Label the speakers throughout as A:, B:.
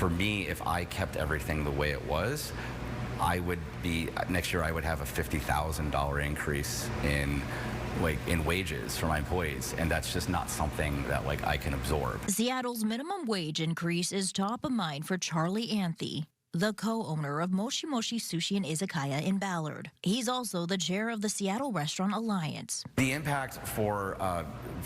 A: For me, if I kept everything the way it was, next year I would have a $50,000 increase in wages for my employees, and that's just not something that I can absorb.
B: Seattle's minimum wage increase is top of mind for Charlie Anthe, the co-owner of Moshi Moshi Sushi and Izakaya in Ballard. He's also the chair of the Seattle Restaurant Alliance.
A: The impact for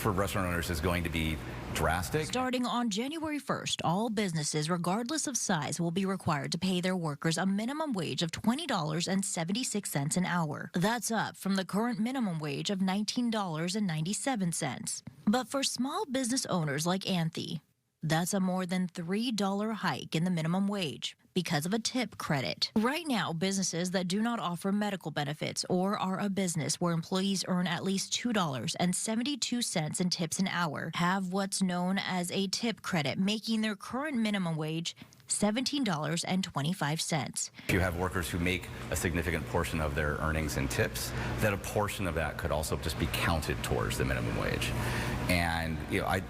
A: restaurant owners is going to be drastic.
B: Starting on January 1st, all businesses, regardless of size, will be required to pay their workers a minimum wage of $20.76 an hour. That's up from the current minimum wage of $19.97. But for small business owners like Anthe, that's a more than $3 hike in the minimum wage because of a tip credit. Right now, businesses that do not offer medical benefits or are a business where employees earn at least $2.72 in tips an hour have what's known as a tip credit, making their current minimum wage $17.25.
A: If you have workers who make a significant portion of their earnings in tips, then a portion of that could also just be counted towards the minimum wage. And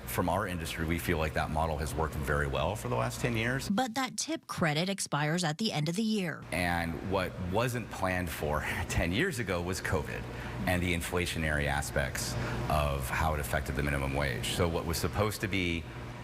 A: from our industry, we feel like that model has worked very well for the last 10 years.
B: But that tip credit expires at the end of the year.
A: And what wasn't planned for 10 years ago was COVID and the inflationary aspects of how it affected the minimum wage. So what was supposed to be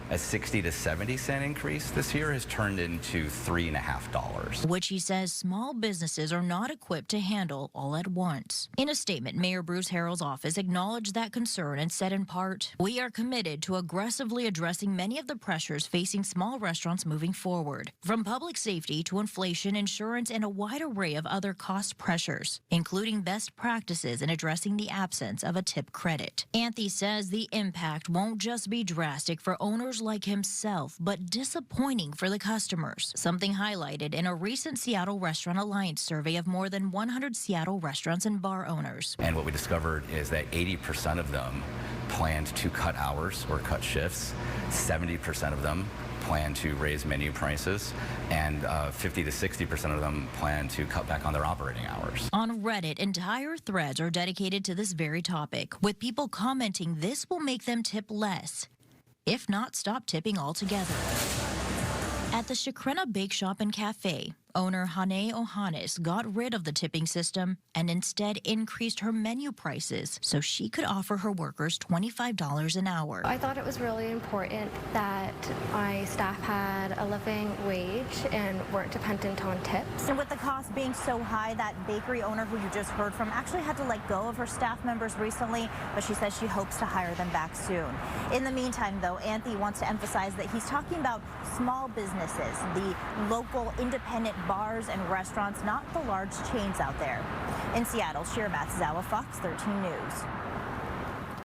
A: a 60 to 70 cent increase this year has turned into $3.50.
B: Which he says small businesses are not equipped to handle all at once. In a statement, Mayor Bruce Harrell's office acknowledged that concern and said in part, "We are committed to aggressively addressing many of the pressures facing small restaurants moving forward, from public safety to inflation, insurance, and a wide array of other cost pressures, including best practices in addressing the absence of a tip credit." Anthe says the impact won't just be drastic for owners like himself, but disappointing for the customers, something highlighted in a recent Seattle Restaurant Alliance survey of more than 100 Seattle restaurants and bar owners.
A: And what we discovered is that 80% of them planned to cut hours or cut shifts, 70% of them plan to raise menu prices, and 50 to 60% of them plan to cut back on their operating hours.
B: On Reddit, entire threads are dedicated to this very topic, with people commenting this will make them tip less, if not stop tipping altogether. At the Shakrena Bake Shop and Cafe, owner Hane Ohanis got rid of the tipping system and instead increased her menu prices so she could offer her workers $25 an hour.
C: I thought it was really important that my staff had a living wage and weren't dependent on tips.
D: And with the cost being so high, that bakery owner who you just heard from actually had to let go of her staff members recently, but she says she hopes to hire them back soon. In the meantime, though, Anthe wants to emphasize that he's talking about small businesses, the local independent bars and restaurants, not the large chains out there. In Seattle, Shira Matsuzawa, Fox 13 News.